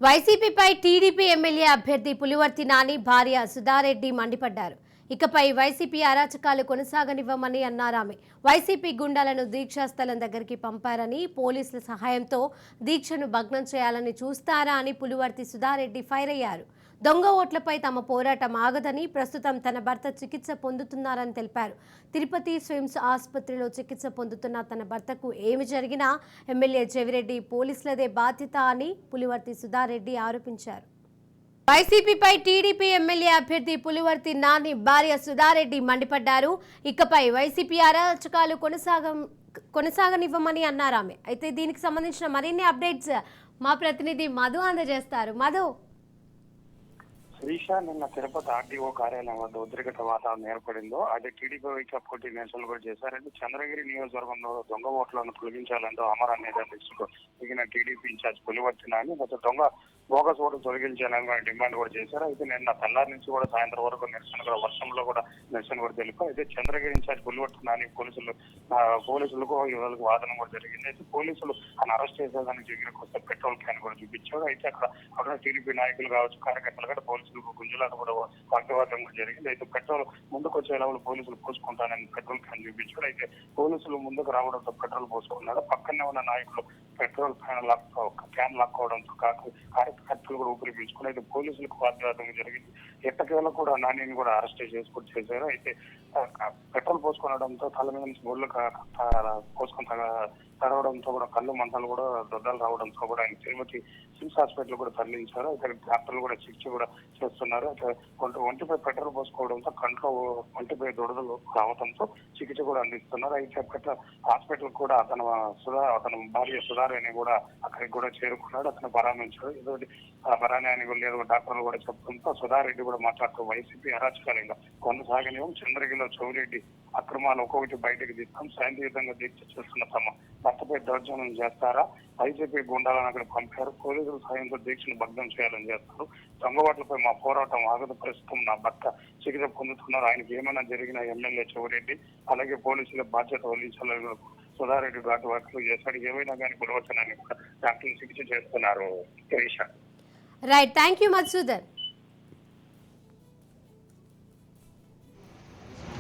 వైసీపీపై TDP MLA అభ్యర్థి పులివర్తి నాని భార్య సుధారెడ్డి మండిపడ్డారు. ఇకపై వైసీపీ అరాచకాలు కొనసాగనివ్వమని అన్నారామె. వైసీపీ గుండాలను దీక్షా స్థలం దగ్గరికి పంపారని, పోలీసుల సహాయంతో దీక్షను భగ్నం చేయాలని చూస్తారా అని పులివర్తి సుధారెడ్డి ఫైర్ అయ్యారు. దొంగ ఓట్లపై తమ పోరాటం ఆగదని, ప్రస్తుతం తన భర్త చికిత్స పొందుతున్నారని తెలిపారు. తిరుపతి స్విమ్స్ ఆసుపత్రిలో చికిత్స పొందుతున్న తన భర్తకు ఏమి జరిగినా ఎమ్మెల్యే చెవిరెడ్డి పోలీసులదే బాధ్యత అని పులివర్తి సుధారెడ్డి ఆరోపించారు. వైసీపీపై టీడీపీ ఎమ్మెల్యే అభ్యర్థి పులివర్తి నాని భార్య సుధారెడ్డి మండిపడ్డారు. ఇకపై వైసీపీ అరాచకాలు కొనసాగనివ్వమని అన్నారామె. అయితే దీనికి సంబంధించిన మరిన్ని అప్డేట్స్ మా ప్రతినిధి మధు అందజేస్తారు. మధు. శ్రీష నిన్న తిరుపతి ఆర్టీఓ కార్యాలయం వద్ద ఉద్రిక్త వాతావరణం ఏర్పడిందో అదే టీడీపీ పోటీ నేషనల్ కూడా చేశారంటే చంద్రగిరి నియోజకవర్గంలో దొంగ ఓట్లను తొలగించాలంటూ అమర నేతలు దిగిన టీడీపీ ఇన్ఛార్జ్ పులివర్తి నాని గత దొంగ బోగస్ ఓటు తొలగించాలని డిమాండ్ కూడా చేశారు. అయితే నిన్న తెల్లారి నుంచి కూడా సాయంత్రం వరకు నిరసన కూడా వర్షంలో కూడా నిరసన కూడా తెలిపారు. అయితే చంద్రగిరి ఇన్ఛార్జ్ పులివర్తి నాని పోలీసులకు ఇవాళ వాదన కూడా జరిగింది. అయితే పోలీసులు ఆయన అరెస్ట్ చేసేదానికి దగ్గరకు వస్తే పెట్రోల్ క్యాన్ కూడా చూపించారు. అయితే అక్కడ టీడీపీ నాయకులు కావచ్చు, కార్యకర్తలు కూడా పోలీసులకు గుంజులాట కూడా వాగ్వాదం కూడా జరిగింది. అయితే పెట్రోల్ ముందుకు వచ్చే లెవెల్ పోలీసులు పోసుకుంటానని పెట్రోల్ క్యాన్ చూపించారు. అయితే పోలీసులు ముందుకు రావడంతో పెట్రోల్ పోసుకున్నాడు. పక్కనే ఉన్న నాయకులు పెట్రోల్ క్యాన్ లాక్కోవడంతో కార్యకర్తలు కూడా ఊపిరి పీల్చుకుని అయితే పోలీసులకు వాగ్వాదం జరిగింది. ఎట్టకేళ్ళ కూడా నానిని కూడా అరెస్ట్ చేశారు. అయితే పెట్రోల్ పోసుకొనడంతో తల మీద నుంచి గోళ్ళు పోసుకొని తడవడంతో కూడా కళ్ళు మంటలు కూడా దొడ్డలు రావడంతో కూడా ఆయన తిరుపతి సిమ్స్ హాస్పిటల్ కూడా తరలించారు. ఇక్కడ డాక్టర్లు కూడా చికిత్స కూడా చేస్తున్నారు. అయితే ఒంటిపై పెట్రోల్ పోసుకోవడంతో కంట్లో ఒంటిపై దొడదలు రావడంతో చికిత్స కూడా అందిస్తున్నారు. అయితే హాస్పిటల్ కూడా అతను భార్య సుధారేని కూడా అక్కడికి కూడా చేరుకున్నాడు. అతను పరామర్శించారు. ఏదో పరాణాన్ని లేదు డాక్టర్లు కూడా చెప్పడంతో సుధారెడ్డి కూడా మాట్లాడుతూ వైసీపీ అరాచకాలంగా కొనసాగనివ్వం, చంద్రగిరిలో చెవిరెడ్డి అక్రమాలు ఒక్కొక్కటి బయటకు తీస్తాం, శాంతియుతంగా దీక్ష చేస్తున్న తమ భర్తపై దౌర్జన్యం చేస్తారా, వైసీపీ గుండాలను అక్కడ పంపారు, పోలీసుల సాయంతో దీక్షను భగ్నం చేయాలని చేస్తారు, దొంగవాట్లపై మా పోరాటం ఆగదు, ప్రస్తుతం నా భర్త చికిత్స పొందుతున్నారు, ఆయనకి ఏమైనా జరిగిన ఎమ్మెల్యే చెవిరెడ్డి అలాగే పోలీసుల బాధ్యత వహించాలని సుధారెడ్డి ఘాటు వ్యాఖ్యలు చేశాడు. ఏమైనా కానీ పునర్వచనాన్ని కూడా డాక్టర్లు చికిత్స చేస్తున్నారు. Right, thank you Madhusudan.